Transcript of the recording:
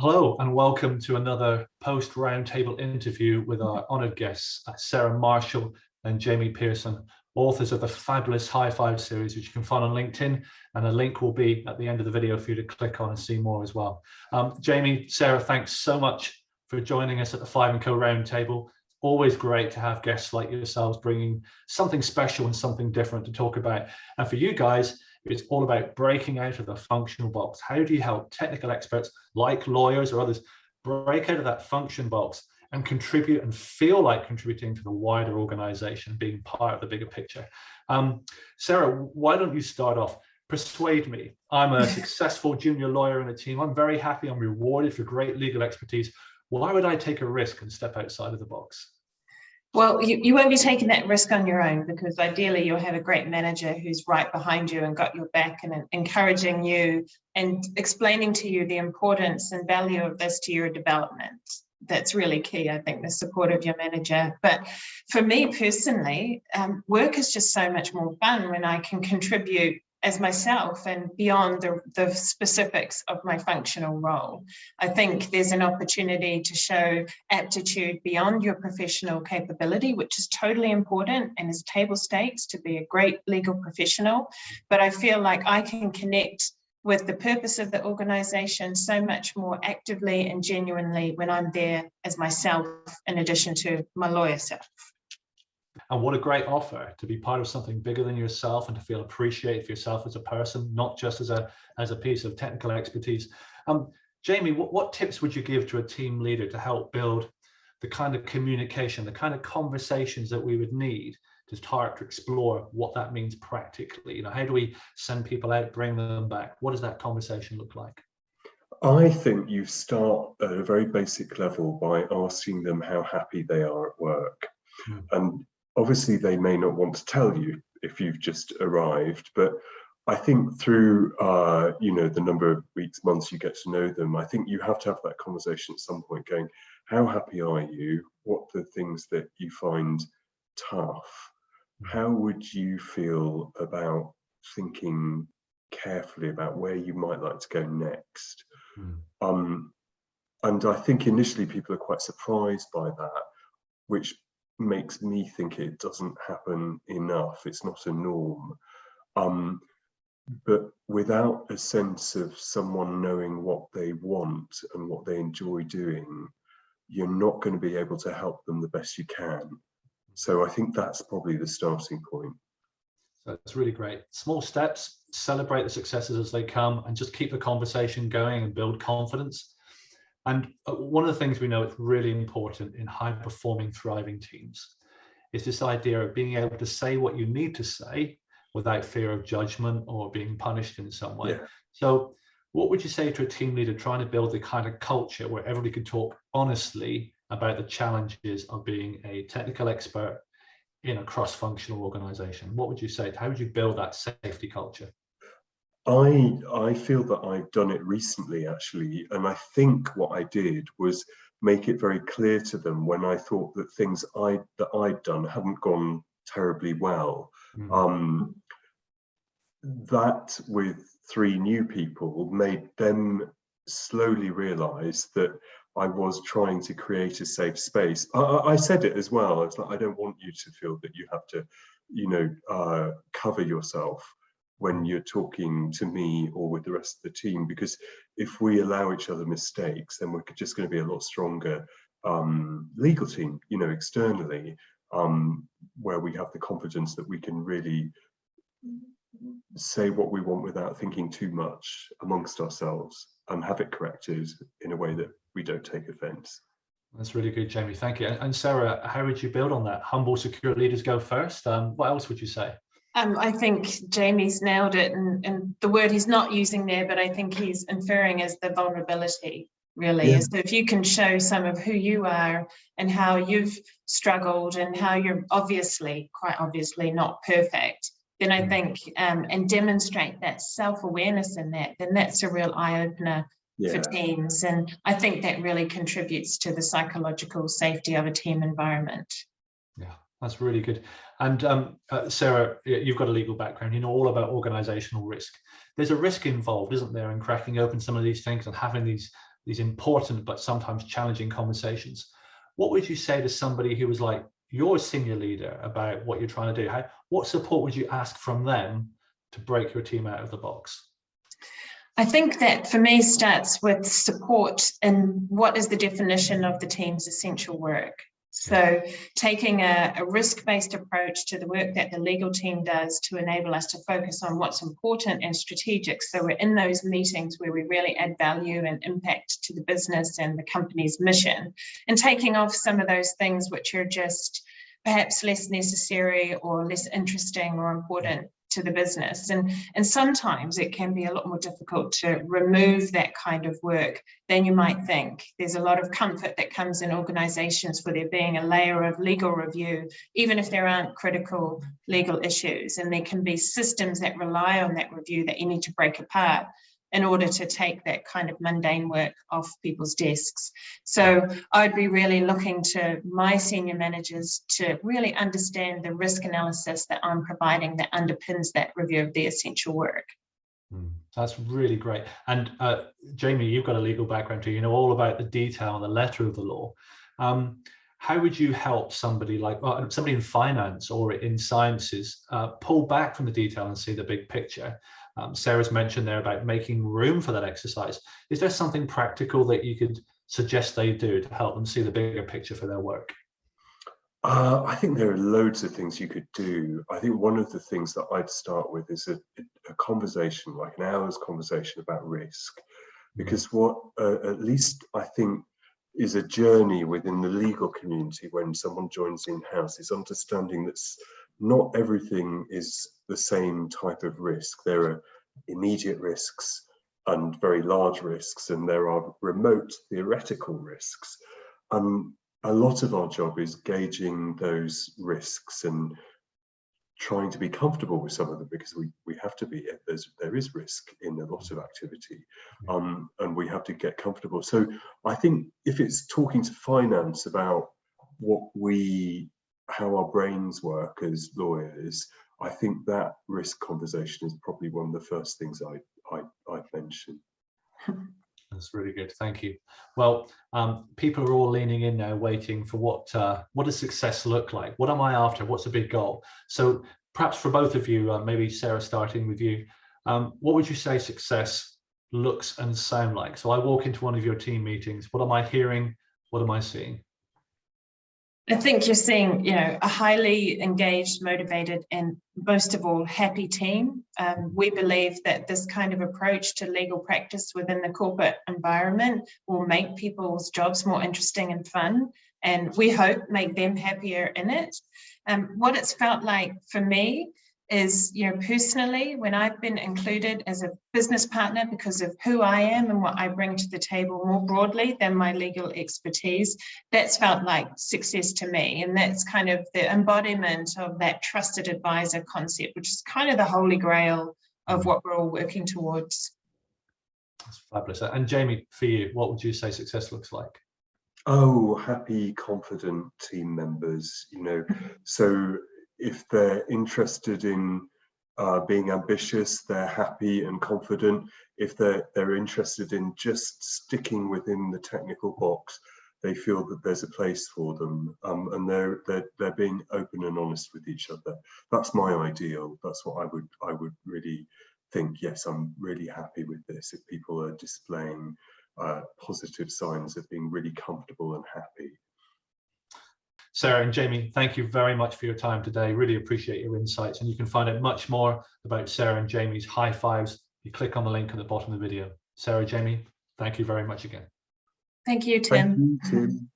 Hello and welcome to another post-roundtable interview with our honoured guests, Sarah Marshall and Jamie Pearson, authors of the fabulous High Five series, which you can find on LinkedIn, and a link will be at the end of the video for you to click on and see more as well. Jamie, Sarah, thanks so much for joining us at the Five&Co roundtable. Always great to have guests like yourselves bringing something special and something different to talk about. And for you guys, it's all about breaking out of the functional box. How do you help technical experts like lawyers or others break out of that function box and contribute and feel like contributing to the wider organization, being part of the bigger picture? Sarah, why don't you start off? Persuade me. I'm a successful junior lawyer in a team. I'm very happy. I'm rewarded for great legal expertise. Why would I take a risk and step outside of the box? Well, you won't be taking that risk on your own, because ideally you'll have a great manager who's right behind you and got your back and encouraging you and explaining to you the importance and value of this to your development. That's really key, I think, the support of your manager. But for me personally, work is just so much more fun when I can contribute as myself and beyond the specifics of my functional role. I think there's an opportunity to show aptitude beyond your professional capability, which is totally important and is table stakes to be a great legal professional. But I feel like I can connect with the purpose of the organization so much more actively and genuinely when I'm there as myself, in addition to my lawyer self. And what a great offer to be part of something bigger than yourself and to feel appreciated for yourself as a person, not just as a piece of technical expertise. Jamie, what tips would you give to a team leader to help build the kind of communication, the kind of conversations that we would need to start to explore what that means practically? You know, how do we send people out, bring them back? What does that conversation look like? I think you start at a very basic level by asking them how happy they are at work. And obviously they may not want to tell you if you've just arrived, but I think through the number of weeks, months you get to know them, I think you have to have that conversation at some point going, how happy are you? What are the things that you find tough? How would you feel about thinking carefully about where you might like to go next? And I think initially people are quite surprised by that, which makes me think it doesn't happen enough. It's not a norm. But without a sense of someone knowing what they want and what they enjoy doing, you're not going to be able to help them the best you can. So I think that's probably the starting point. That's really great. Small steps, celebrate the successes as they come, and just keep the conversation going and build confidence. And one of the things we know is really important in high-performing, thriving teams is this idea of being able to say what you need to say without fear of judgment or being punished in some way. Yeah. So what would you say to a team leader trying to build the kind of culture where everybody could talk honestly about the challenges of being a technical expert in a cross-functional organization? What would you say? How would you build that safety culture? I feel that I've done it recently, actually, and I think what I did was make it very clear to them when I thought that things that I'd done hadn't gone terribly well. That with 3 new people made them slowly realize that I was trying to create a safe space. I said it as well. I was like, I don't want you to feel that you have to, cover yourself when you're talking to me or with the rest of the team, because if we allow each other mistakes, then we're just going to be a lot stronger legal team, externally, where we have the confidence that we can really say what we want without thinking too much amongst ourselves and have it corrected in a way that we don't take offense. That's really good, Jamie. Thank you. And Sarah, how would you build on that? Humble, secure leaders go first. What else would you say? I think Jamie's nailed it, and the word he's not using there, but I think he's inferring is the vulnerability, really. Yeah. So if you can show some of who you are and how you've struggled and how you're quite obviously not perfect, then I think, and demonstrate that self-awareness in that, then that's a real eye-opener for teams. And I think that really contributes to the psychological safety of a team environment. Yeah. That's really good. And Sarah, you've got a legal background, you know all about organizational risk. There's a risk involved, isn't there, in cracking open some of these things and having these these important but sometimes challenging conversations. What would you say to somebody who was like your senior leader about what you're trying to do? What support would you ask from them to break your team out of the box? I think that for me starts with support and what is the definition of the team's essential work. So taking a risk-based approach to the work that the legal team does to enable us to focus on what's important and strategic. So we're in those meetings where we really add value and impact to the business and the company's mission, and taking off some of those things which are just perhaps less necessary or less interesting or important to the business. And sometimes it can be a lot more difficult to remove that kind of work than you might think. There's a lot of comfort that comes in organizations for there being a layer of legal review, even if there aren't critical legal issues. And there can be systems that rely on that review that you need to break apart in order to take that kind of mundane work off people's desks. So I'd be really looking to my senior managers to really understand the risk analysis that I'm providing that underpins that review of the essential work. That's really great. And Jamie, you've got a legal background too. You know all about the detail and the letter of the law. How would you help somebody like somebody in finance or in sciences pull back from the detail and see the big picture? Sarah's mentioned there about making room for that exercise. Is there something practical that you could suggest they do to help them see the bigger picture for their work? I think there are loads of things you could do. I think one of the things that I'd start with is a conversation, like an hour's conversation about risk, because what at least I think is a journey within the legal community when someone joins in-house is understanding that not everything is the same type of risk. There are immediate risks and very large risks, and there are remote theoretical risks. A lot of our job is gauging those risks and trying to be comfortable with some of them, because we have to be. There is risk in a lot of activity, and we have to get comfortable. So I think if it's talking to finance about how our brains work as lawyers, I think that risk conversation is probably one of the first things I'd mention. That's really good. Thank you. Well, people are all leaning in now, waiting for what does success look like? What am I after? What's a big goal? So perhaps for both of you, maybe Sarah, starting with you, what would you say success looks and sound like? So I walk into one of your team meetings. What am I hearing? What am I seeing? I think you're seeing, a highly engaged, motivated, and most of all, happy team. We believe that this kind of approach to legal practice within the corporate environment will make people's jobs more interesting and fun, and we hope make them happier in it. What it's felt like for me is, personally, when I've been included as a business partner because of who I am and what I bring to the table more broadly than my legal expertise, that's felt like success to me. And that's kind of the embodiment of that trusted advisor concept, which is kind of the holy grail of what we're all working towards. That's fabulous. And Jamie, for you, what would you say success looks like? Oh, happy, confident team members, so if they're interested in being ambitious, they're happy and confident. If they're interested in just sticking within the technical box, they feel that there's a place for them, and they're being open and honest with each other. That's my ideal. That's what I would really think. Yes, I'm really happy with this. If people are displaying positive signs of being really comfortable and happy. Sarah and Jamie, thank you very much for your time today. Really appreciate your insights. And you can find out much more about Sarah and Jamie's high fives. You click on the link at the bottom of the video. Sarah, Jamie, thank you very much again. Thank you, Tim. Thank you, Tim.